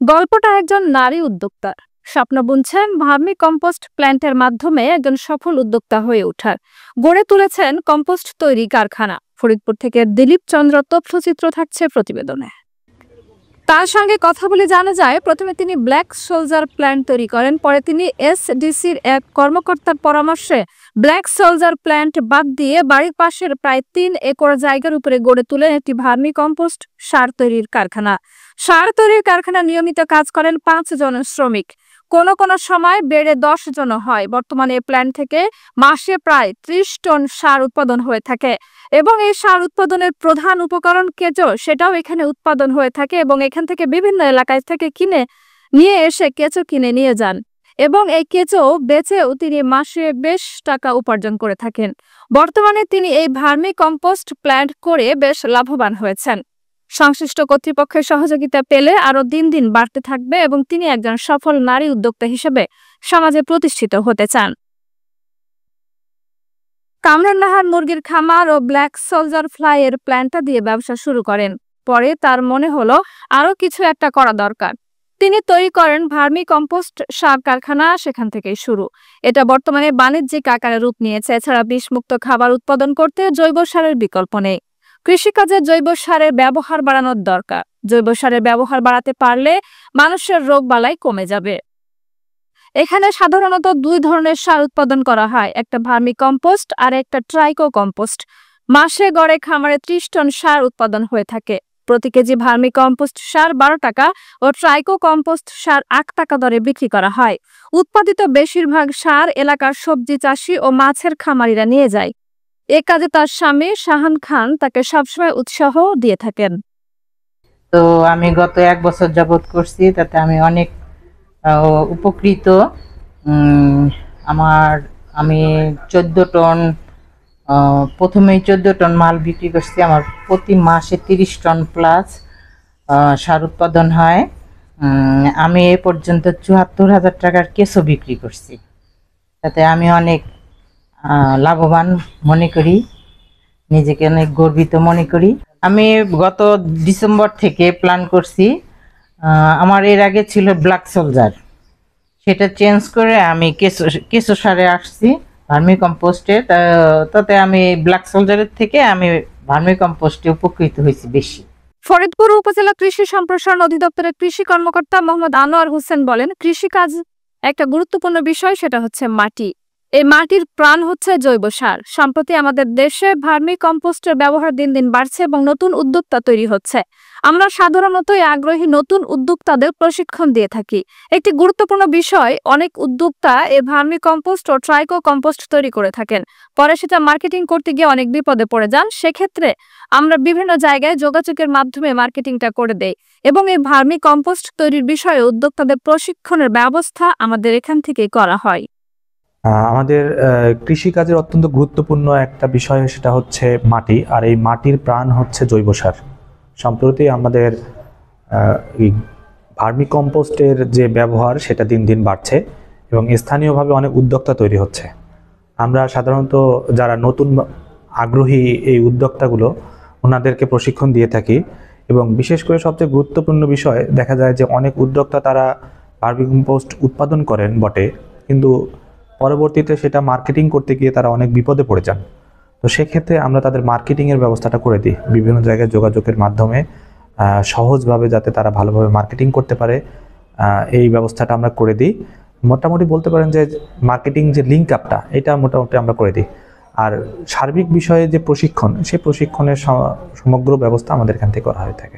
গল্পটা একজন নারী উদ্যোক্তার। স্বপ্ন বুনছেন ভার্মি কম্পোস্ট প্ল্যান্টের মাধ্যমে একজন সফল উদ্যোক্তা হয়ে ওঠার। গড়ে তুলেছেন কম্পোস্ট তৈরি কারখানা। ফরিদপুর থেকে দিলীপ চন্দ্র তথ্যচিত্র থাকছে প্রতিবেদনে। তার সঙ্গে কথা বলে জানা যায়, প্রথমে তিনি ব্ল্যাক সোলজার প্ল্যান্ট তৈরি করেন, পরে তিনি এসডিসির এক কর্মকর্তার পরামর্শে ব্ল্যাক সোলজার প্ল্যান্ট বাদ দিয়ে বাড়ির পাশের প্রায় 3 একর জায়গার উপরে গড়ে তুলেন একটি ভার্মি কম্পোস্ট সার তৈরির কারখানা। সার তৈরির কারখানা নিয়মিত কাজ করেন 5 জন শ্রমিক। কোনো কোনো সময় বেড়ে 10 জন হয়। বর্তমানে এই প্ল্যান্ট থেকে মাসে প্রায় 30 টন সার উৎপাদন হয়ে থাকে এবং এই সার উৎপাদনের প্রধান উপকরণ কেঁচো, সেটাও এখানে উৎপাদন হয়ে থাকে এবং এখান থেকে বিভিন্ন এলাকায় থেকে নিয়ে এসে কেঁচো কিনে নিয়ে যান এবং এই কেঁচো বেচেও তিনি মাসে বেশ টাকা উপার্জন করে থাকেন। বর্তমানে তিনি এই ভার্মি কম্পোস্ট প্ল্যান্ট করে বেশ লাভবান হয়েছেন। সংশ্লিষ্ট কর্তৃপক্ষের সহযোগিতা পেলে আরো দিন দিন বাড়তে থাকবে এবং তিনি একজন সফল নারী উদ্যোক্তা হিসেবে সমাজে প্রতিষ্ঠিত হতে চান। কামরান নাহার মুরগির খামার ও ব্ল্যাক সোলজার ফ্লাই এর প্ল্যান্টটা দিয়ে ব্যবসা শুরু করেন। পরে তার মনে হলো আরো কিছু একটা করা দরকার। তিনি তৈরি করেন ভার্মি কম্পোস্ট সার কারখানা। সেখান থেকেই শুরু। এটা বর্তমানে বাণিজ্যিক আকারে রূপ নিয়েছে। এছাড়া বিষমুক্ত খাবার উৎপাদন করতে জৈব সারের বিকল্প নেই। কৃষিকাজে জৈব সারের ব্যবহার বাড়ানোর দরকার। জৈব সারের ব্যবহার বাড়াতে পারলে মানুষের রোগবালাই কমে যাবে। এখানে সাধারণত 2 ধরনের সার উৎপাদন করা হয়, একটা ভার্মি কম্পোস্ট আর একটা ট্রাইকো কম্পোস্ট। মাসে গড়ে খামারে 30 টন সার উৎপাদন হয়ে থাকে। প্রতি কেজি ভার্মি কম্পোস্ট সার 12 টাকা ও ট্রাইকো কম্পোস্ট সার 8 টাকা দরে বিক্রি করা হয়। উৎপাদিত বেশিরভাগ সার এলাকার সবজি চাষি ও মাছের খামারিরা নিয়ে যায়। এ কাজে তার স্বামী শাহান খান তাকে সবসময় উৎসাহ দিয়ে থাকেন। তো আমি গত 1 বছর যাবত করছি, তাতে আমি অনেক উপকৃত। আমি 14 টন, প্রথমেই 14 টন মাল বিক্রি করছি। আমার প্রতি মাসে 30 টন প্লাস সার উৎপাদন হয়। আমি এ পর্যন্ত 74,000 টাকার কেঁচো বিক্রি করছি। তাতে আমি অনেক লাভবান মনে করি, নিজেকে অনেক গর্বিত মনে করি। আমি গত ডিসেম্বর থেকে প্ল্যান করছি। আমার এর আগে ছিল ব্ল্যাক সোলজার, সেটা চেঞ্জ করে আমি কেঁচো সারে আসছি ভার্মি কম্পোস্টে। তাতে আমি ব্ল্যাক সোলজারের থেকে আমি ভার্মি কম্পোস্টে উপকৃত হয়েছি বেশি। ফরিদপুর উপজেলা কৃষি সম্প্রসারণ অধিদপ্তরের কৃষি কর্মকর্তা মোহাম্মদ আনোয়ার হোসেন বলেন, কৃষিকাজ একটা গুরুত্বপূর্ণ বিষয়, সেটা হচ্ছে মাটি। এই মাটির প্রাণ হচ্ছে জৈব সার। সম্প্রতি আমাদের দেশে ভার্মি কম্পোস্টের ব্যবহার দিন দিন বাড়ছে এবং নতুন উদ্যোক্তা তৈরি হচ্ছে। আমরা সাধারণত আগ্রহী নতুন উদ্যোক্তাদের প্রশিক্ষণ দিয়ে থাকি। একটি গুরুত্বপূর্ণ বিষয়, অনেক উদ্যোক্তা এই ভার্মি কম্পোস্ট ও ট্রাইকো কম্পোস্ট তৈরি করে থাকেন, পরে সেটা মার্কেটিং করতে গিয়ে অনেক বিপদে পড়ে যান। সেক্ষেত্রে আমরা বিভিন্ন জায়গায় যোগাযোগের মাধ্যমে মার্কেটিংটা করে দেই এবং এই ভার্মি কম্পোস্ট তৈরির বিষয়ে উদ্যোক্তাদের প্রশিক্ষণের ব্যবস্থা আমাদের এখান থেকেই করা হয়। আমাদের কৃষিকাজের অত্যন্ত গুরুত্বপূর্ণ একটা বিষয়, সেটা হচ্ছে মাটি। আর এই মাটির প্রাণ হচ্ছে জৈব সার। সম্প্রতি আমাদের ভার্মি কম্পোস্টের যে ব্যবহার, সেটা দিন দিন বাড়ছে এবং স্থানীয়ভাবে অনেক উদ্যোক্তা তৈরি হচ্ছে। আমরা সাধারণত যারা নতুন আগ্রহী এই উদ্যোক্তাগুলো, ওনাদেরকে প্রশিক্ষণ দিয়ে থাকি এবং বিশেষ করে সবচেয়ে গুরুত্বপূর্ণ বিষয় দেখা যায় যে অনেক উদ্যোক্তা তারা ভার্মি কম্পোস্ট উৎপাদন করেন বটে, কিন্তু পরবর্তীতে সেটা মার্কেটিং করতে গিয়ে তারা অনেক বিপদে পড়ে যান। তো সেক্ষেত্রে আমরা তাদের মার্কেটিংয়ের ব্যবস্থাটা করে দিই, বিভিন্ন জায়গায় যোগাযোগের মাধ্যমে সহজভাবে যাতে তারা ভালোভাবে মার্কেটিং করতে পারে, এই ব্যবস্থাটা আমরা করে দিই। মোটামুটি বলতে পারেন যে মার্কেটিং যে লিঙ্ক আপটা, এটা মোটামুটি আমরা করে দিই। আর সার্বিক বিষয়ে যে প্রশিক্ষণ, সেই প্রশিক্ষণের সমগ্র ব্যবস্থা আমাদের এখান থেকে করা হয়ে থাকে।